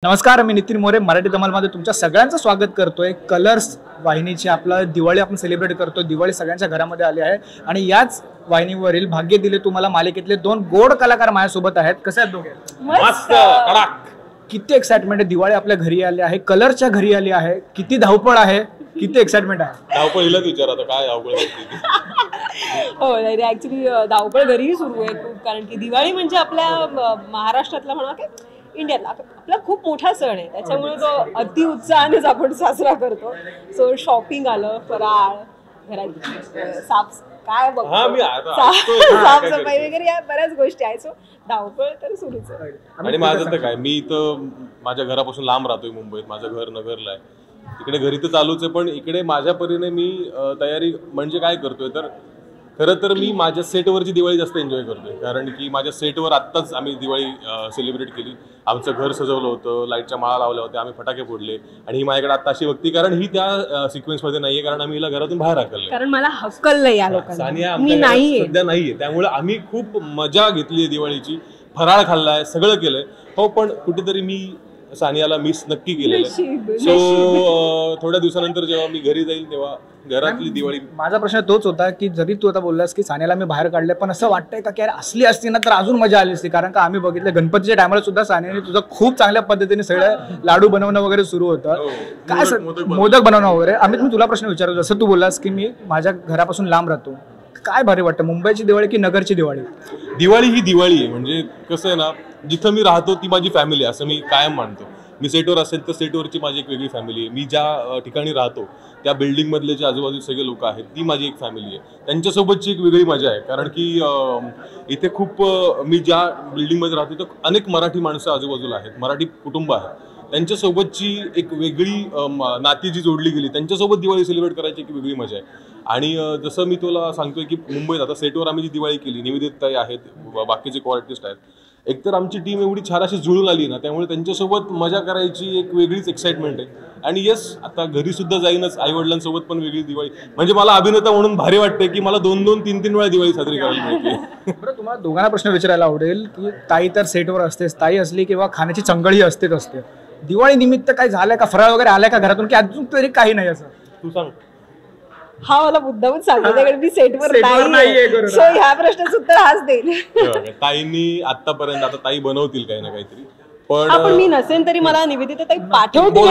नमस्कार, मी नितीन मोरे मराठी धमालमध्ये तुमच्या सगळ्यांचं स्वागत करतोय। कलर्स वाहिनीची आपला दिवाळी आपण सेलिब्रेट करतो। दिवाळी सगळ्यांच्या घरामध्ये आली आहे आणि याच वाहिनीवरील भाग्य दिले तुम्हाला मालिकेतले दोन गोड कलाकार माझ्यासोबत आहेत। कसे आहेत दोघे? मस्त कडक। किती एक्साइटमेंट आहे, दिवाळी आपल्या घरी आली आहे, कलरच्या घरी आली आहे, किती धावपळ आहे, किती एक्साइटमेंट आहे। धावपळीला विचारतो काय धावपळ हो नाही ऍक्च्युली धावपळ घरीही सुरू आहे खूप, कारण की दिवाळी म्हणजे आपल्या महाराष्ट्रातला म्हणा की इंडियातला आपला खूप मोठा सण आहे, त्याच्यामुळे तो अति उत्साहानेच आपण साजरा करतो। सो शॉपिंग आलं, फराळ, घरात साफ काय बघ साफसफाई वगैरे या बऱ्याच गोष्टी आहेत। सो धावपळ तर सुरूच आहे। आणि माझं तर काय, मी इथं माझ्या घरापासून लांब राहतोय मुंबईत, माझं घर नगरला आहे, इकडे घरी तर चालूच आहे, पण इकडे माझ्या परीने मी तयारी म्हणजे काय करतोय तर खरं तर मी माझ्या सेटवरची दिवाळी जास्त एन्जॉय करतोय, कारण की माझ्या सेटवर आत्ताच आम्ही दिवाळी सेलिब्रेट केली। आमचं घर सजवलं होतं, लाईटच्या माळा लावल्या होत्या, आम्ही फटाके फोडले, आणि ही माझ्याकडे आता अशी व्यक्ती, कारण ही त्या सिक्वेन्समध्ये नाहीये, कारण आम्ही हिला घरातून बाहेर हाकलले, कारण मला हक्कल या लोकांना मी नाहीये सध्या नाहीये, त्यामुळे आम्ही खूप मजा घेतली दिवाळीची, फराळ खाल्लाय, सगळं केलंय हो, पण कुठेतरी मी सानियाला मिस नक्की केलेलं। सो थोड्या दिवसानंतर जेव्हा मी घरी जाईल तेव्हा घरातली दिवाळी। माझा प्रश्न तोच होता की जरी तू आता बोललास की सानियाला मी बाहेर काढले, पण असं वाटतंय का की यार असली असती ना तर अजून मजा आली असती, कारण का आम्ही बघितलं गणपतीच्या टायमाला सुद्धा सानियाने तुझं खूप चांगल्या पद्धतीने सगळं लाडू बनवणं वगैरे सुरू होतं, काय मोदक बनवणं वगैरे। अमित, मी तुला प्रश्न विचारतो, जसं तू बोललास की मी माझ्या घरापासून लांब राहतो, काय भारी वाटतं, मुंबईची दिवाळी की नगरची दिवाळी? दिवाळी ही दिवाळी आहे, म्हणजे कसं आहे ना, जिथं मी राहतो ती माझी फॅमिली आहे असं मी कायम मानतो। मी सेटवर असेल तर सेटवरची माझी एक वेगळी फॅमिली आहे, मी ज्या ठिकाणी राहतो त्या बिल्डिंग मधले जे आजूबाजू सगळे लोक आहेत ती माझी एक फॅमिली आहे, त्यांच्यासोबतची एक वेगळी मजा आहे, कारण की इथे खूप मी ज्या बिल्डिंगमध्ये राहतो तर अनेक मराठी माणसं आजूबाजूला आहेत, मराठी कुटुंब आहेत, त्यांच्यासोबतची एक वेगळी नाती जी जोडली गेली, त्यांच्यासोबत दिवाळी सेलिब्रेट करायची एक वेगळी मजा आहे। आणि जसं मी तुला सांगतोय की मुंबईत आता सेटवर आम्ही जी दिवाळी केली, निवेदित ताई आहेत, बाकीचे को-आर्टिस्ट आहेत, एकतर आमची टीम एवढी छान अशी जुळून आली ना, त्यामुळे त्यांच्यासोबत मजा करायची एक वेगळीच एक्साइटमेंट आहे। आणि येस, आता घरी सुद्धा जाईनच, आई वडिलांसोबत पण वेगळी दिवाळी, म्हणजे मला अभिनेता म्हणून भारी वाटते की मला 2-2, 3-3 वेळा दिवाळी साजरी करायला मिळते। बरं, तुम्हाला दोघांना प्रश्न विचारायला आवडेल की ताई तर सेटवर असतेच, ताई असली किंवा खाण्याची चंगळी असतेच असते, दिवाळी निमित्त काय झालंय का, फराळ वगैरे आलाय का घरातून, की अजून तरी काही नाही असं? तू सांग। हा मला मुद्दामच सांगितलं, कारण मी सेटवर नाहीये, सो ह्या प्रश्नाचं उत्तर हाच देईल। ताईंनी आतापर्यंत, आता ताई बनवतील काही ना काहीतरी, पण मी नसेल तरी मला निवेदिता ताई पाठवतील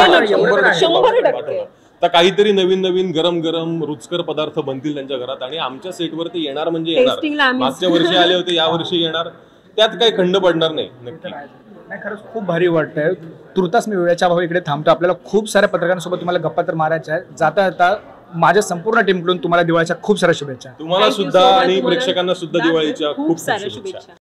100%। तर काहीतरी नवीन नवीन गरम गरम रुचकर पदार्थ बनतील त्यांच्या घरात, आणि आमच्या सेटवर ते येणार म्हणजे येणार। मागच्या वर्षी आले होते, या वर्षी येणार, त्यात काही खंड पडणार नाही नक्की। नाही, खरंच खूप भारी वाटतंय। तुर्तास मी वेळेच्या अभावी इकडे थांबतो, आपल्याला खूप साऱ्या पत्रकारांसोबत तुम्हाला गप्पा तर मारायच्या आहेत। जाता जाता माझ्या संपूर्ण टीमकडून तुम्हाला दिवाळीच्या खूप साऱ्या शुभेच्छा। तुम्हाला सुद्धा आणि प्रेक्षकांना सुद्धा दिवाळीच्या खूप साऱ्या शुभेच्छा।